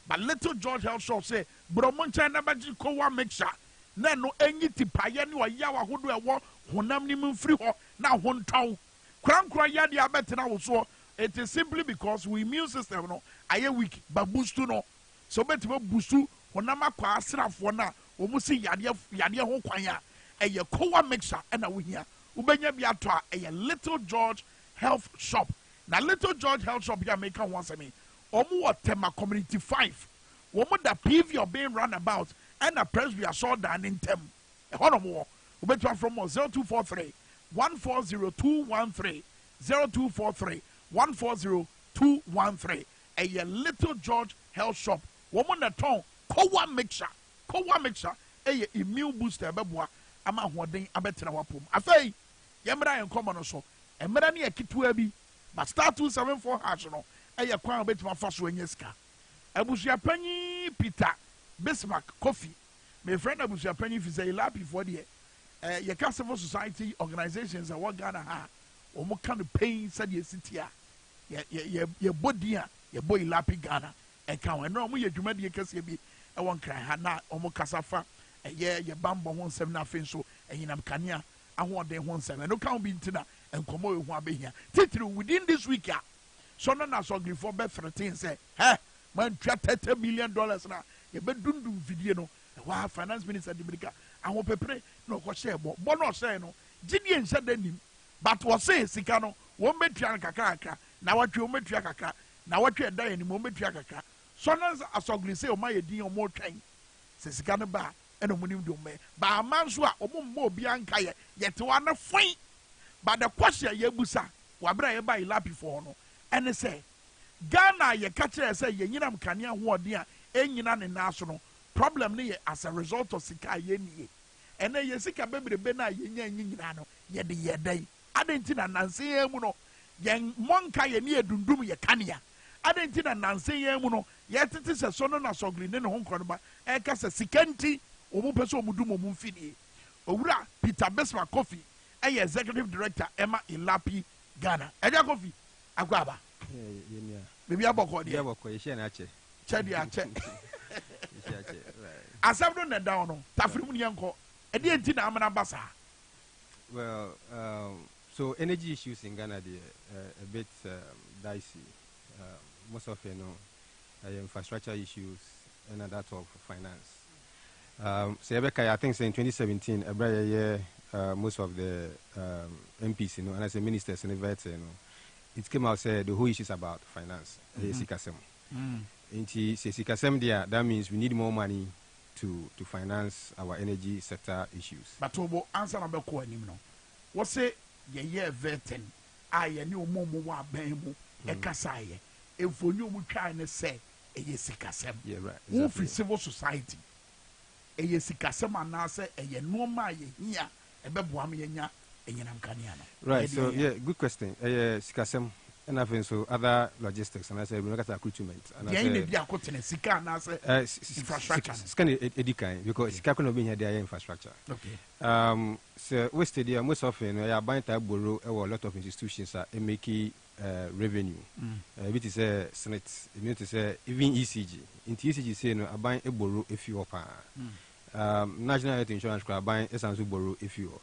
But Little George Health Shop say, Bromoncha Nabaji Kowa mixture. No any tipaya ni wa yawa hodo ewo honam ni mfiri ho na hontaw. Krankra ya dia betina wo so. It is simply because we immune system no aye weak but boost no. So betima boostu honam akwa asrafo na omu si yade ho kwan ya. Eye Kowa mixture na wo hia. Ubenya bi ato a eye Little George Health Shop. Na Little George Health Shop ya make one semi. Omu wa Tema Community 5. Omu da PV of being run about and a press we are saw down in Tem. A lot more. Ubetua from 0243 140213 0243 140213. A Little George Health Shop. Woman that tongue Kowa mixture. Kowa mixture. A immune booster bebwa. Ama hoden abetra wapom. Afei yemra en common so. Emra ne akitu abi. But star 274 hash no. Eye kwan obetima fa so enyeska. Abusua panyi Peter Bismarck Coffee. My friend Abusua panyi fi say lapi for there. Ye civil society organizations a what Ghana ha. Omo kan pay said ye sitia. Ye body a ye boy lapi Ghana. E kan we no omo ye dwuma de kase bi e won kran ha na omo kasafa ye bambo ho nsem na afen so enyinam kanea ahoden ho nsem no kan bi ntina enkomo ehu abehia titiri within this week ya so no na so grifo be 13 say man twa $30 million na ye be dundum video no wa finance minister Dibirika aho pepre no ko share bo no say no gidie nse danim but wo say sika no wo metua kakaka na watwe wo metua kakaka na watwe dan ani mo metua kakaka so no asogri say o ma ye din o mo twen se sika no ba eno munim do me ba amanso a o mo obi anka ye yete wa na foi but the question ye busa wa bra ye ba ilapi for no ene say Ghana ye kire say ye nyinam kanea ho ode a enyina ne naso no problem ne ye as a result of sika ye nie ene ye sika bebrebe na ye nya nyina no ye de ye dai adenti na nanse ye mu no ye monka ye ne edundum ye kanea adenti na nanse ye mu no ye tete se so no na sogri ne ho nkro ba e ka se sikanti omu pese omudum omu mfidie owura Peter Bismarck Coffee eye executive director Emma Ilapi Ghana eja Coffee agwaba baby aboko dia aboko ye share na ache chedi ache asabdo na down no tafrim ne yanko e de enti na amana basa. Well, so energy issues in Ghana they a bit dicey. Most of infrastructure issues and that of finance. So I think in 2017, every year most of the MPs, and as a ministers and vets, it came out said the whole issues about finance. That means we need more money to finance our energy sector issues. But Tobo answer number ko anim no. What say ye vetin aye ni omomo wa ban mu e kasa ye. Efonu mu twa ne say eye sikasem. Yeah, right. Who free civil society. Eye sikasem anase eye no ma ye hia e beboa me nya enyenam kanea no. Right. So yeah, good question. Sikasem and I think so other logistics and I say we look at recruitment and I say infrastructure scan edikan because sika kono be here there infrastructure. Okay. So we study most often we are buying type borrow a lot of institutions are making revenue. It is a senate it means to say even ECG in ECG say no buying a borrow if you are national health insurance club buying a borrow if you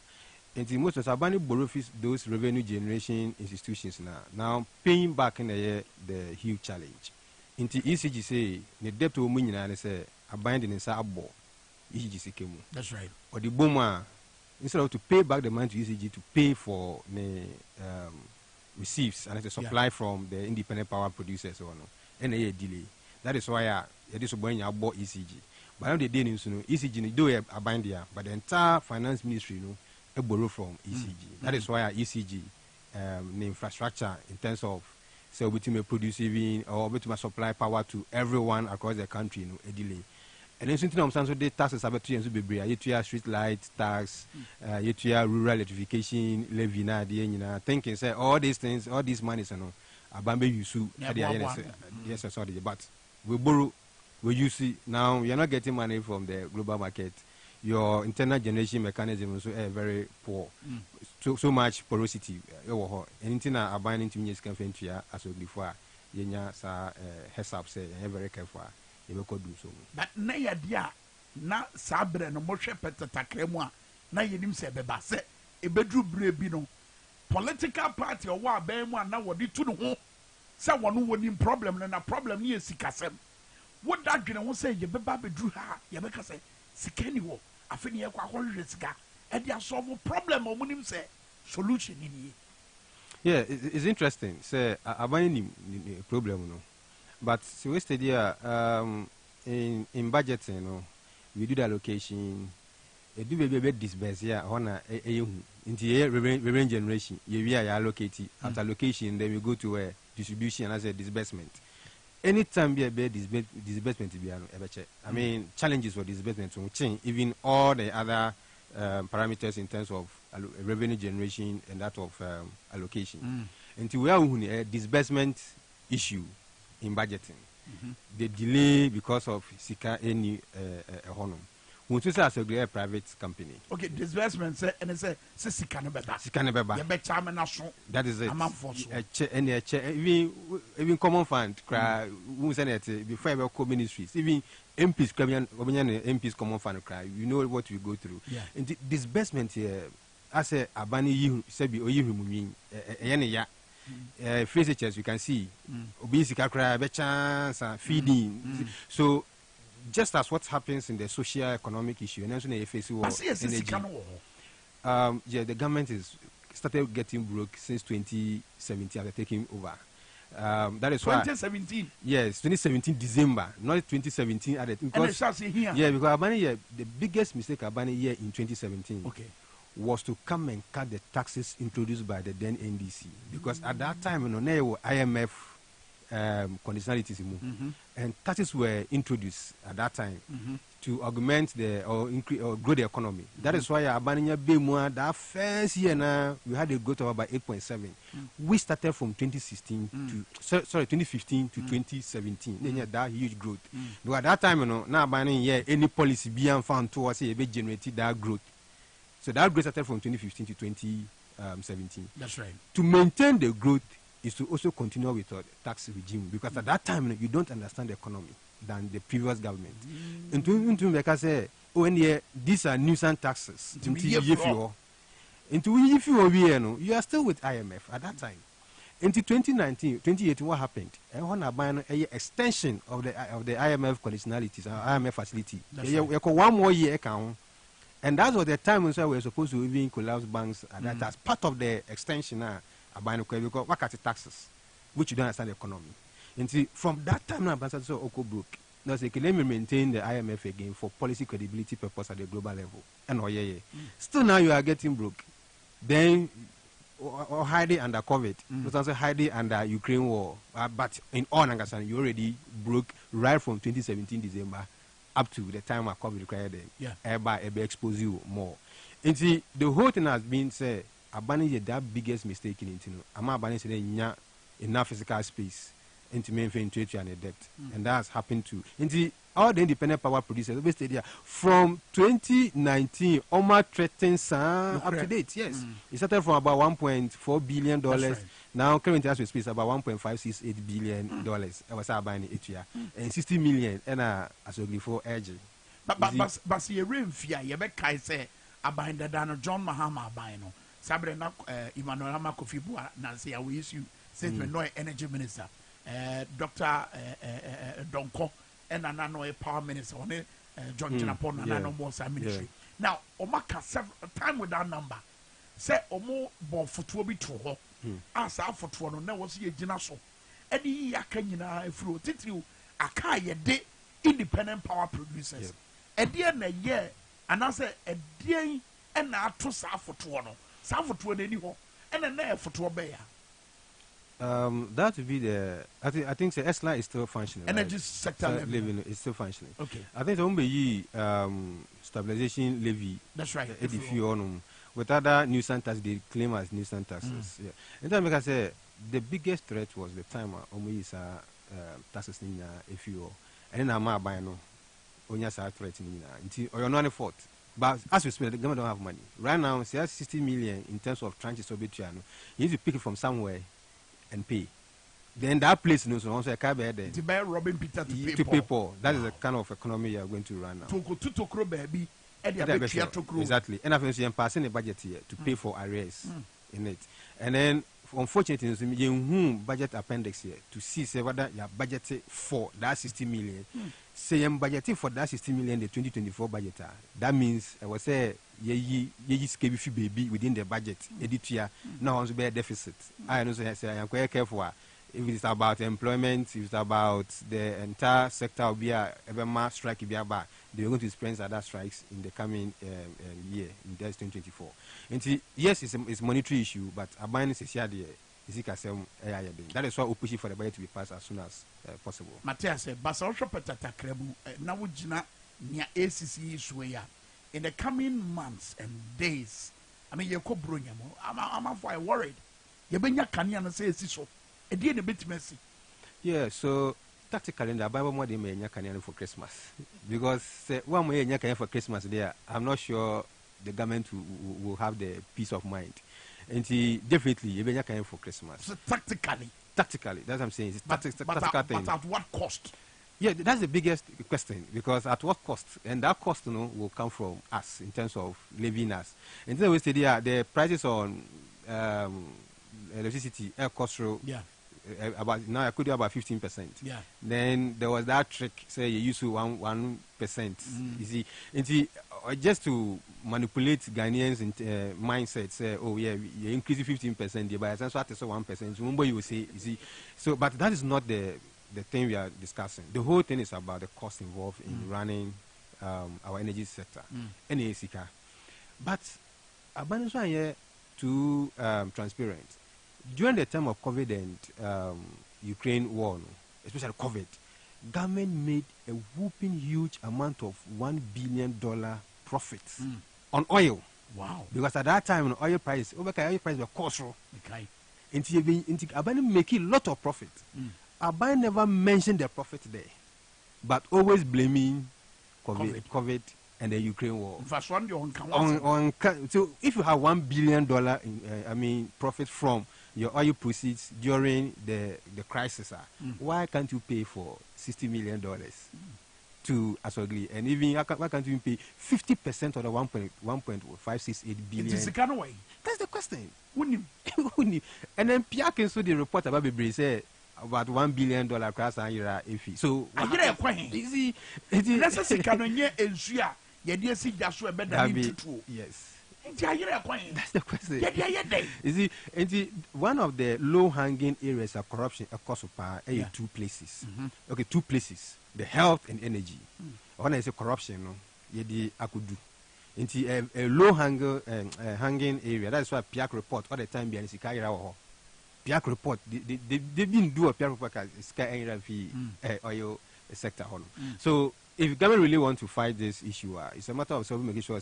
and most of Sabani borrow those revenue generation institutions now paying back in the year the huge challenge. Into ECG say the debt to money and say a binding in Sabo ECG came. That's right. Or the boomer instead of to pay back the money to ECG to pay for the receives and the supply from the independent power producers or no and a delay. That is why it is when you bought ECG. But now the day ECG do a bind there, but the entire finance ministry a borrow from ECG. That is why ECG, the infrastructure in terms of so we may produce even or we may supply power to everyone across the country, a delay. And then sometimes also the taxes have to be you street light tax, you rural electrification levy na thinking say all these things, all these monies abambe yusu yes sorry, but we borrow we use it now you're not getting money from the global market. Your internal generation mechanism is very poor. So much porosity. Anything I bind into years can as before. Yenya sa heads up say very careful. yɛbɛkɔ do so. But na yɛ deɛ na saa berɛ no mohwɛ pɛtɛtakra mu a na yɛnim sɛ ɛbɛba sɛ ɛbɛduru berɛ bi no political party ɔwɔ abɛn mu a na wɔde tu ne ho sɛ wɔno wɔnim problem no na problem no yɛ sikasɛm woda dwene ho sɛ yɛbɛba bɛduru ha a yɛbɛka sɛ sika ni wɔ afei ne yɛkɔ akɔhwehwɛ sika ɛde asɔfo problem a ɔmonim sɛ solution ni nie. Yeah, it's interesting. Say, abani ni problem no, but so we study in budgeting, no, we do the allocation. We do be disperse here. Hona into revenue generation. We are allocate after allocation, then we go to distribution as a disbursement. Anytime be a disbursement to be I mean challenges for disbursement will change. Even all the other parameters in terms of revenue generation and that of allocation. Until we are a disbursement issue in budgeting. The delay because of sika any honor. We to say as a private company. Okay, disbursement say and say sika ne beba. Sika ne beba. You better national. That is it. Even common fund cry we say that before we go ministries even MPs MPs common fund cry you know what we go through. Yeah. And disbursement here as a abani yi say be oyi humumin ya physics you can see obesity cry be chance feeding so just as what happens in the social economic issue and also the face yeah the government is started getting broke since 2017 after taking over. That is 2017. Yes, 2017 December, not 2017 at because here. Yeah, because Albania the biggest mistake Albania here in 2017 was to come and cut the taxes introduced by the then NDC because at that time no IMF conditionalities and taxes were introduced at that time to augment or increase or grow the economy. That is why Albania Bemua that first year now we had a growth of about 8.7. We started from 2016 to 2015 to 2017. Then you had that huge growth. But at that time, you know, now Albania any policy beyond found to us generated that growth. So that growth started from 2015 to 2017. That's right. To maintain the growth is to also continue with the tax regime because at that time you don't understand the economy than the previous government. Into like I say, these are nuisance taxes. You are still with IMF at that time. Into 2019, 2018, what happened? And when I buy an extension of the IMF conditionalities, IMF facility, one more year account. And that was the time when we were supposed to even collapse banks and that as part of the extension now. Because what are the taxes, which you don't understand the economy. And see, from that time now, so Oko broke. Now, say, let me maintain the IMF again for policy credibility purpose at the global level. And still now you are getting broke. Then, or hiding under COVID, but also hiding under Ukraine war. But in all understanding, you already broke right from 2017 December up to the time of COVID required them. Yeah. Ever expose you more. And see, the whole thing has been said. Abani is that biggest mistake in it. Ama Abani said enough physical space into maintain trade and a debt, and that has happened to all the independent power producers. From 2019, Oman threatens up to date. Yes, it started from about $1.4 billion. Right. Now currently as we speak, about $1.568 billion. I was Abani each year, and 60 million. And as we before urging. But you remember, you be say Abani Dano John Mahama Abano. Sabre na Emmanuel Kofi Bua na say we issue statement no energy minister Dr. Donko and anano power minister on John Jinapon and anano more ministry. Now omaka several time with that number say omo bon footwo bi to ho as afoto no na was ye gina so edi yaka nyina afro titiri aka ye de independent power producers edi na ye anase edi na ato sa afoto no. That would be the. I think the ESLA is still functioning. Energy sector living is still functioning. Okay. I think the only stabilization levy. That's right. With other nuisance taxes, they claim as nuisance taxes. Yeah. And then like I say, the biggest threat was the time is taxes in FUO, and then I'm buying no. Onya sa threat in or you're not a fault. But as we speak, the government don't have money. Right now, they have 60 million in terms of tranches of Bitriano. You need to pick it from somewhere and pay. then that place knows also a car bed to buy Robin Peter to pay Paul. That is the kind of economy you are going to run now. To grow baby. Exactly. And I've been passing a budget here to pay for arrears in it. And then, unfortunately, you budget appendix here to see whether you are budgeted for that 60 million. Say I'm budgeting for that 60 million, the 2024 budget. That means I was say ye baby within the budget. Edit year now also be a deficit. I know say I am quite careful. If it's about employment, if it's about the entire sector will be a mass strike, will be about they're going to experience other strikes in the coming year, in 2024. And yes, it's a monetary issue, but abandon is here. That is why we're pushing for the budget to be passed as soon as possible. Matthias said, Basosha Patata Krebu, Nawujina, near ACC Swaya. In the coming months and days, I mean, you're I'm worried. You've been your canyon and says so. A dear bit messy. Yeah, so tactically, in the Bible more than me for Christmas. Because one way in for Christmas there, I'm not sure the government will have the peace of mind. And definitely, you've been for Christmas. So tactically, that's what I'm saying. It's tactical thing. But at what cost? Yeah, that's the biggest question, because at what cost? And that cost, will come from us in terms of living us. And then we say the prices on electricity, air cost, about now I could do about 15%. Yeah. Then there was that trick, say you used to 1%. You see, just to manipulate Ghanaians in mindset, say, oh yeah, you increase 15%, by so 1%. Remember, you will say, you see, so but that is not the thing we are discussing. The whole thing is about the cost involved in running our energy sector, NACK. But abundance one here too transparent. During the time of COVID and Ukraine war, especially COVID, government made a whooping huge amount of $1 billion profits on oil. Wow! Because at that time, oil price, oil price were costly. Okay. Until Abani making a lot of profit. Abani never mentioned the profit there, but always blaming COVID and the Ukraine war. So if you have $1 billion, profit from your oil proceeds during the crisis, why can't you pay for $60 million to Asogli? And even why can't you pay 50% of the 1.568 billion? It's the kind of way. That's the question. And then Pierre can so the report about Bibri say about $1 billion class and you're iffy. So I get a point. Easy. Let's say Canonia and Shia. Yes. That's the question. You see, one of the low-hanging areas of corruption across two places. Okay, two places: the health and energy. When I say corruption, I could do. Into a low-hanging area. That's why PIAC report all the time. PIAC report. They didn't do a PIAC report because it's oil sector. So if government really want to fight this issue, it's a matter of making sure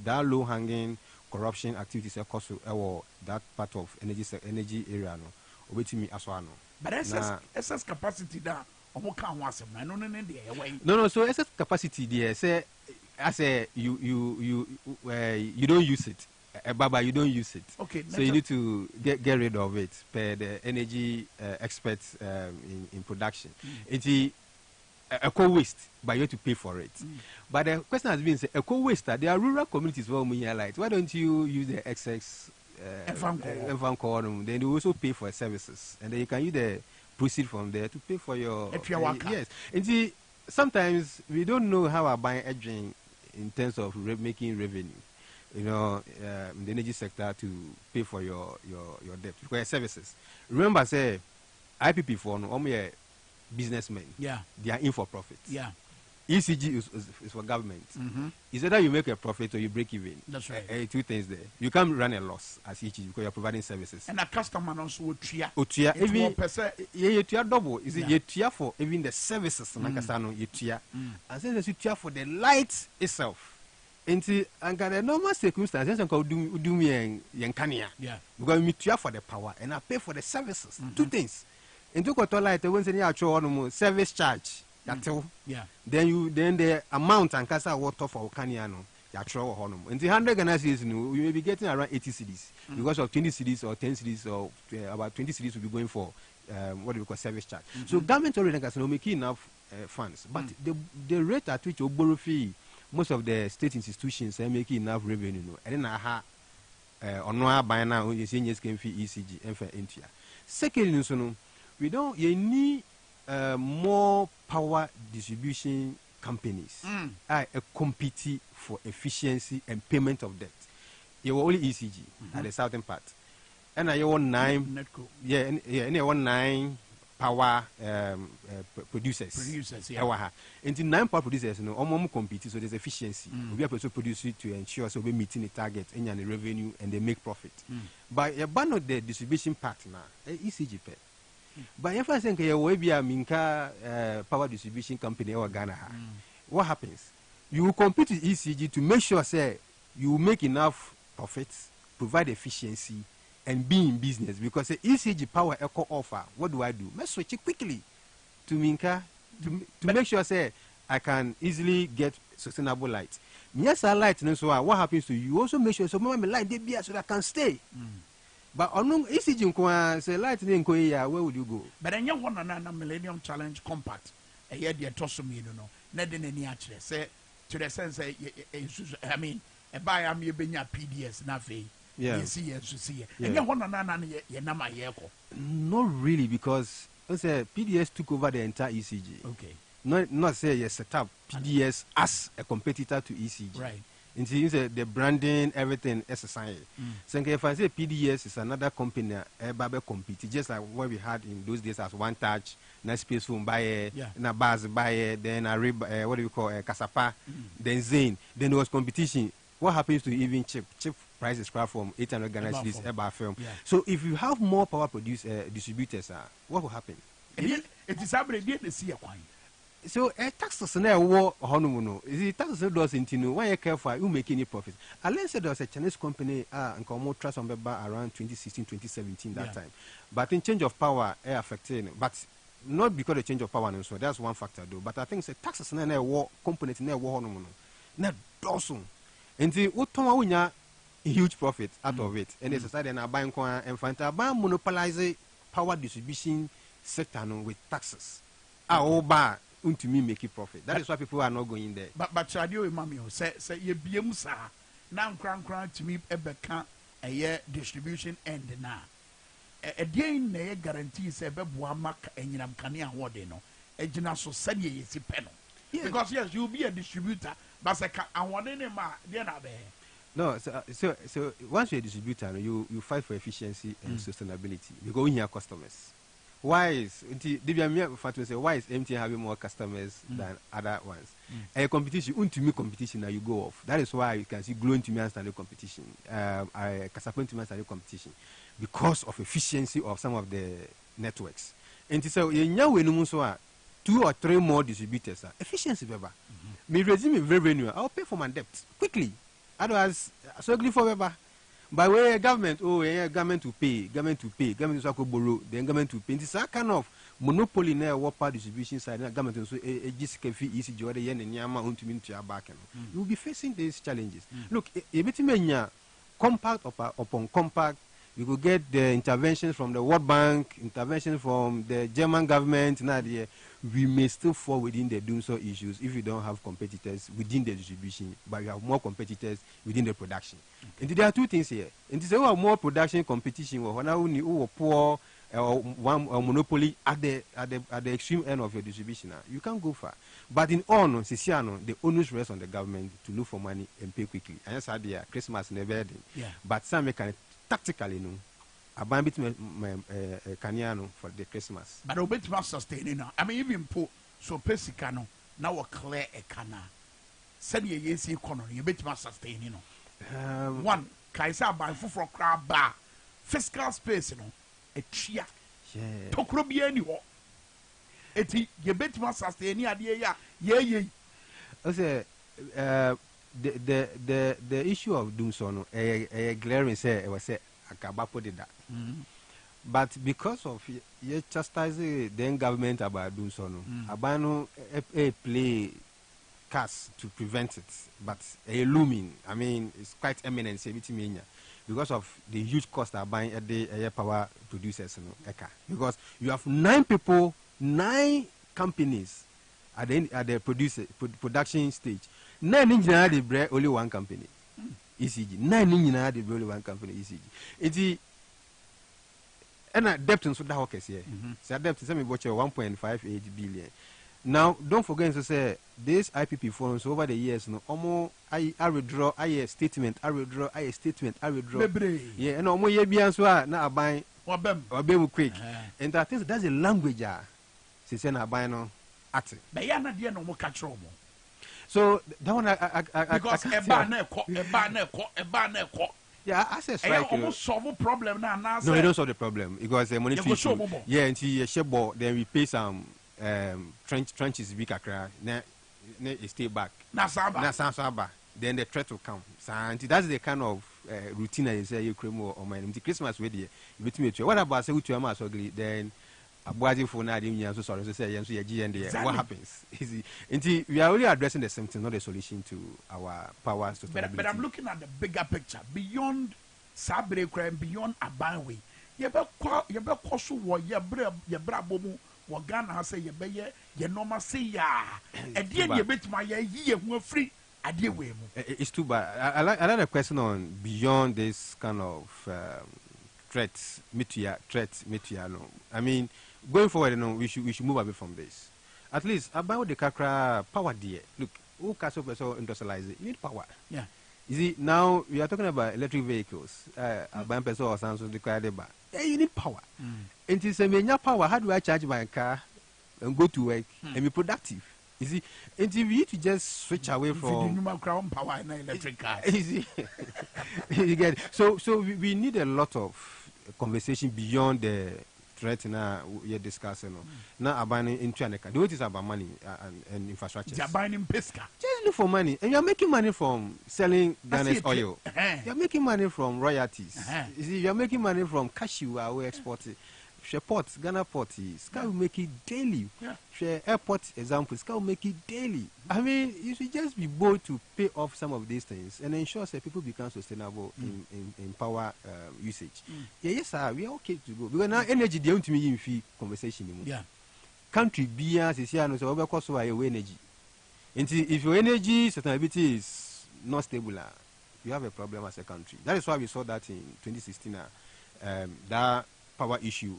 that low-hanging corruption activities across that part of energy area but excess capacity that no so excess capacity there say I say you don't use it, Baba, you don't use it. Okay, so you need to get rid of it per the energy experts in production. It's eco waste, but you have to pay for it. But the question has been, eco waste, there are rural communities where we light. Why don't you use the excess then you also pay for services, and then you can use the proceed from there to pay for your yes. And see, sometimes we don't know how our buying edging in terms of making revenue, in the energy sector to pay for your debt, for your services. Remember, say IPP for businessmen, they are in for profit. ECG is for government. It's either you make a profit or you break even. That's right. Two things there. You can't run a loss as ECG because you're providing services. And a customer also would tria. Even you double. Is it you tria for even the services? You tria. And then you tria for the light itself. And the normal circumstances, do me and Kenya. Because we tria for the power and I pay for the services. Two things. And to go light, when you actual service charge. Then the amount and casa water for Okaniano, Yatro Honum. In the 100 Ghana cedis, we may be getting around 80 cedis because of 20 cedis or 10 cedis or about 20 cedis will be going for what do we call service charge. So government already has no making enough funds, but the rate at which you borrow fee, most of the state institutions are making enough revenue, and then I have by now you see can fee ECG and for India. Secondly, we don't you need more power distribution companies are competing for efficiency and payment of debt. You were only ECG at the southern part, and I want 9 and I want 9 power producers. Until 9 power producers, compete, so there's efficiency. We are also producing to ensure so we're meeting the target and the revenue and they make profit. But you ban the distribution partner, ECG pay. But if I think you will be a Minka power distribution company or Ghana, what happens? You will compete with ECG to make sure say you will make enough profits, provide efficiency, and be in business. Because the ECG power echo offer, what do? Let's switch it quickly to Minka to make sure say I can easily get sustainable light. Yes, I light, and so what happens to you? Also make sure so my light they be so that I can stay. But on ECG say light where would you go? But then you want another Millennium Challenge Compact. A year the tossum, you know, not in any actually say to the sense, I mean, a buy am you being a PDS, Nafi. You see, and you want another not really, because PDS took over the entire ECG. Okay. Not say you set up PDS as a competitor to ECG. Right. And the branding, everything is a sign. So if I say PDS is another company, Babe compete, just like what we had in those days as One Touch, Nice Space Phone buyer, na Baz buyer, then a what do you call a Kasapa, then Zane, then there was competition. What happens to even cheap prices craft from 800 Ghana cedis about film? So if you have more power distributors, what will happen? It is happening to see a coin. So taxes na war honomuno. Is it taxes does into when you careful you make any profit. Unless there was a Chinese company and come trust on around 2016, 2017 that time. But in change of power affecting, but not because of change of power and so that's one factor though. But I think say taxes na war component na war honomuno. Na dosun. Until utonwa huge profit out of it. And the society na buying and find monopolize power distribution sector with taxes. Oba to me make it profit. That is why people are not going there. But Chadio Mamio say ye biemsa now crank to me ebeka a year distribution end now. A day na guarantee say beboa mak enyinam kane ahode no. Ejina so said ye si peno. Because yes, you'll be a distributor, but say ahode ne ma dey na be. No, so once you're a distributor, you fight for efficiency and sustainability because we have customers. Why is MTN having more customers than other ones? A competition, competition that you go off. That is why you can see growing to me and standard competition, Kasapon to me and standard competition, because of efficiency of some of the networks. And so, you 2 or 3 more distributors. Efficiency, Beba. Me resume revenue. I'll pay for my debt quickly. Otherwise, so good for Beba. By way of government, government to pay, government to borrow, then government to pay. It's a kind of monopoly in our power distribution side. Government so a GCK fee easy to the yen and Yama on to mean to your back. You will be facing these challenges. Look, a bit mania compact upon compact. You could get the interventions from the World Bank, interventions from the German government. We may still fall within the doom so issues if you don't have competitors within the distribution, but you have more competitors within the production. And there are 2 things here. And this is more production competition or poor one monopoly at the extreme end of your distribution. You can't go far. But in all, the onus rests on the government to look for money and pay quickly. And that's how the Christmas never did. But some can tactically I buy bit Kanyano for the Christmas. But a bit more sustaining. I mean, even put so pesicano now a clear a cana. Send ye yes, economy, a bit more sustaining. One, Kaisa by for crab bar, fiscal space, a chia. Tokro be anywhere. It ye bit more sustaining idea, yeah. I say, the issue of doom sono, a glaring say, I was say, Akabapo did that. But because of you chastising the government about doing so, Abano play cast to prevent it, but a looming, I mean, it's quite eminent, say, because of the huge cost of buying at the power producers. Because you have 9 people, 9 companies at the production stage. 9 engineers they bring only 1 company, ECG. 9 engineers they bring only 1 company, ECG. It's and debt in Sudan here. So debt is 1.58 billion. Now, don't forget to say this IPP funds over the years, almost I withdraw, I statement, I withdraw, I statement, I withdraw. Yeah, and almost ye be answer now buying or be quick. And I think that's a language. Since I buy no at. But you're not the no more control. So that one because a banner, yeah, I say strike. Almost solve a problem now. No, you don't solve the problem because the monetary issue. Yeah, until share ball, then we pay some trenches big akra. Then stay back. Na saba. Then the threat will come. So that's the kind of routine I say you create more on my Christmas with you. What about say to your ugly? Then Abuazi for now, so sorry to say, what happens? We are only addressing the symptoms, not the solution to our power. But I'm looking at the bigger picture beyond Sabre crime, beyond Abanwe. You better cause what your brabomu, what Ghana has say, you normal say, ya, and then you bet my year were free. It's too bad. I like a question on beyond this kind of threats, no. I mean, going forward, we should move away from this. At least about the Kakra power dear. Look, who castle person industrialize it? You need power. Yeah. You see, now we are talking about electric vehicles. Buying person or something required the bar. Yeah, you need power. And to say me power, how do I charge my car and go to work and be productive? You see, and we need to just switch away from human crown power and electric cars. You see, you get it? So we need a lot of conversation beyond the threat now we're discussing. Now abandoning into an account. The way it is about money and infrastructure. You're buying pesca. Just look for money, and you're making money from selling Ghana's oil. You're making money from royalties. You see, you're making money from cashew we exporting. Share ports, Ghana port is can make it daily. Share airport examples can make it daily. I mean, you should just be bold to pay off some of these things and ensure that people become sustainable in power usage. Yeah, yes, sir, we are okay to go because now energy they want to me in conversation. Yeah, country beers is here no so because so your energy. And if your energy sustainability is not stable, you have a problem as a country. That is why we saw that in 2016. That power issue,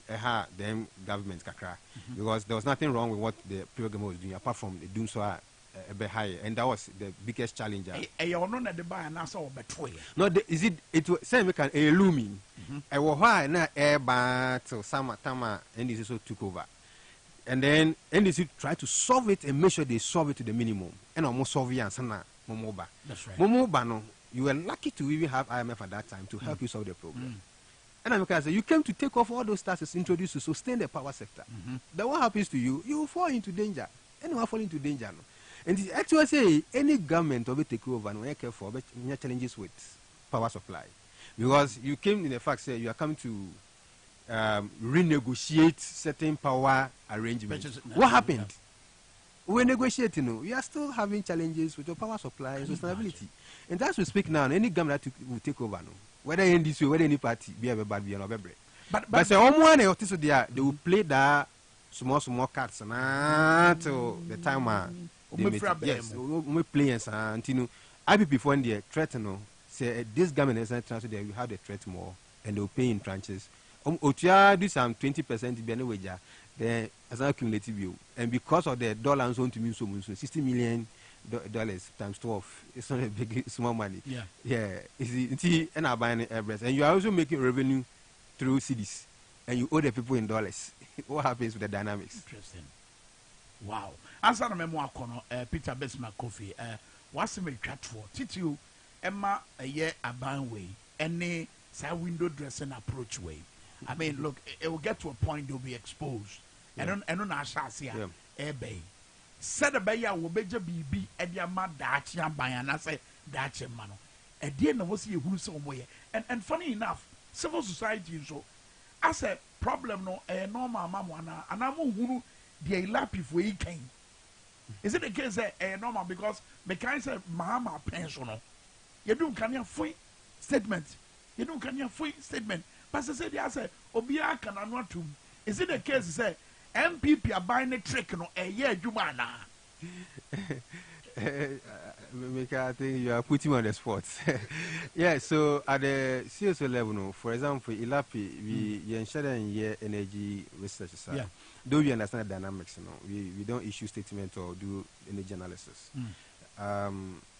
them government kakra, because there was nothing wrong with what the previous government was doing apart from the doing so a bit higher, and that was the biggest challenge. No, is it was same we can looming. I was high na air battle summer tama NDC so took over, and then NDC tried to solve it and make sure they solve it to the minimum, and almost solve it and sana momoba. That's right. Momoba no, you were lucky to even have IMF at that time to help you solve the problem. And I'm going to say, you came to take off all those taxes introduced to sustain the power sector. Then what happens to you? You fall into danger. Anyone fall into danger. No? And the actually say, any government will take over no careful, but you have challenges with power supply. Because you came in the fact that you are coming to renegotiate certain power arrangements. What happened? We're negotiating. We are still having challenges with your power supply and sustainability. And as we speak now, any government that will take over, no? Whether in this way, whether any party, be a bad, be another break. But say, they will play that small cards until the time yes, we play and IPP for the threaten. Say this government is not transfer there, we have the threat more and they'll pay in tranches. Do some 20% be anyway, then as an accumulative view. And because of the dollar on to me so $60 million times 12, it's not a big small money. It's and are buying airbreast, and you are also making revenue through cities, and you owe the people in dollars. What happens with the dynamics? Interesting. Wow. Answer the memoir kono Peter Besma Kofi. What's the chat for? Titi Emma a year aban way, any side window dressing approach way. I mean, look, it will get to a point they'll be exposed. And on our chassis, bay. Said a bayer will be BB and your mad Dutch young by and I say Dutch mano. A dear no was who somewhere. And funny enough, civil society so as a problem no a normal mamma and I'm who the lappy for he came. Is it the case a normal because me can say Mahama pensioner? You do can you free statement? You don't can your full statement. Pastor said, I said, Obia can not to. Is it the case? Say, MPP are buying a trick, no, a year, Jumana. I think you are putting on the spot. Yeah, so at the CSO level, no, for example, ILAPI, we ensure in energy research side. Yeah. Though we understand the dynamics, we don't issue statement or do energy analysis.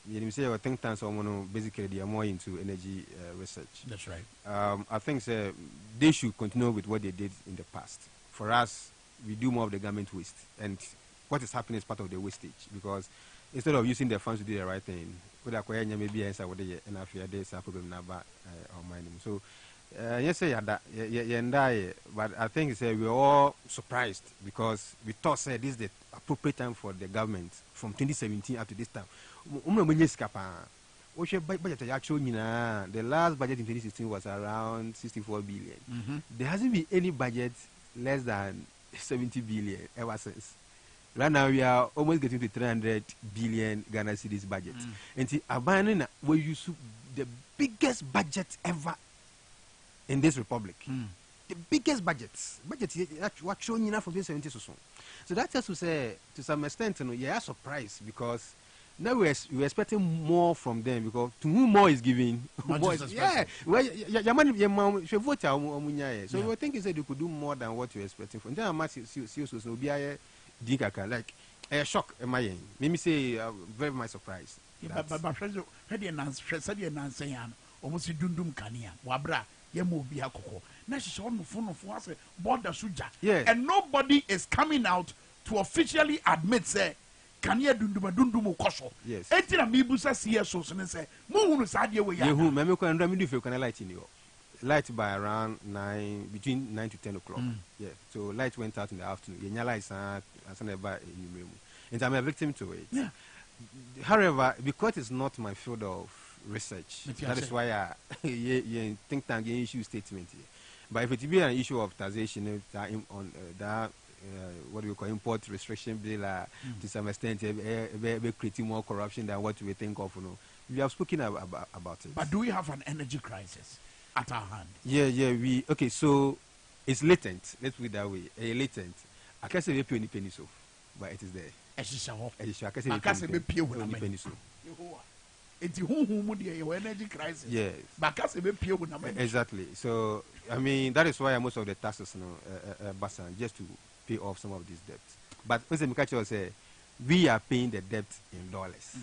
You say, I think tanks are basically they are more into energy research. That's right. I think they should continue with what they did in the past. For us, we do more of the government waste, and what is happening is part of the wastage, because instead of using the funds to do the right thing, maybe answer what they and after there's a problem now about mining. So yes, but I think we're all surprised because we thought this is the appropriate time for the government from 2017 up to this time. The last budget in 2016 was around 64 billion. There hasn't been any budget less than 70 billion ever since. Right now we are almost getting to 300 billion Ghana cedis budget. And Abana will use the biggest budget ever in this republic. The biggest budgets. Budget what showing enough for 2017 or so. So that has to say to some extent, you are surprised because now we're expecting more from them, because to whom more is given, more is, yeah. Well, your money, your mom should vote. So we're thinking that you could do more than what you're expecting from them. I'm serious. No, be a like a shock. Am I? Maybe say very much surprised. But had you saying almost dundum kania wabra yemo bi akoko. Na she on the phone of us border suja. Yes. And nobody is coming out to officially admit say. Kanya dundumu koso. Yes. Etina mibusa CSO so say mo hunu saade we ya. Yehu me ko ndra mi do fe kana light in you. Light by around 9 between 9 to 10 o'clock. Yeah. So light went out in the afternoon. Yenya light and by in and I'm a victim to it. Yeah. However, because it's not my field of research, that is why I think tank issue statement here. But if it be an issue of taxation on that what we call import restriction bill, to some extent, creating more corruption than what we think of. We have spoken about it. But do we have an energy crisis at our hand? Yeah. Okay, so it's latent. Let's put it that way. Latent. I can't say we pay any penny so, but it is there. I can't say we pay any penny so. It's who energy crisis. Yes. But I can't say we pay exactly. So I mean that is why most of the taxes, just to pay off some of these debts. But Mr. Mikacho say we are paying the debt in dollars,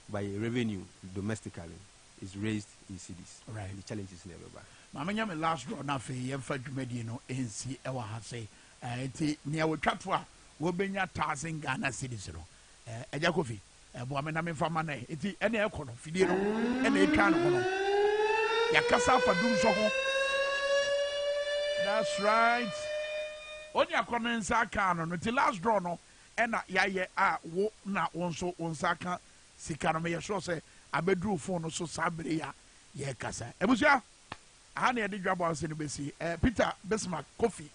by revenue domestically is raised in cedis. Right. The challenge is never back. Mamanya me last draw na fe yem fa dwumadi no NC ewa ha say enti nia wotwatwa wo benya 1000 Ghana cedis no eja kofi bo amena me fa mana enti ene e kono fidie no ene e twa no no yakasa fa dum so ho. That's right. Only a condenser can no the last draw no ena yaye a wo na wonso wonsaka sika no me yesho say abedru phone no so sabre ya ye kasa ebusia aha na yede Dwabo Ase no besi Peter Bismarck Kofi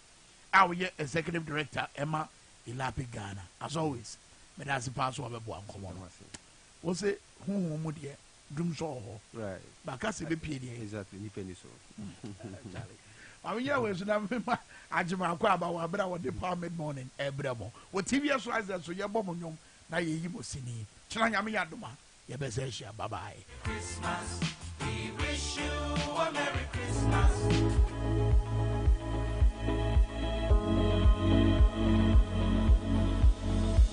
our executive director Emma Ilapi Ghana. As always me that's the pass over bo ankomo no wo say hu mu de dum so ho right ba kasa be pie de exactly ni penny so I mean, we should have Ajima Kwaba, Wabra, what the power mid morning, Ebramo. What TV as so your bomb, now you must see. Chalanyami Aduma, Yabesesha, bye bye. Christmas, we wish you a Merry Christmas.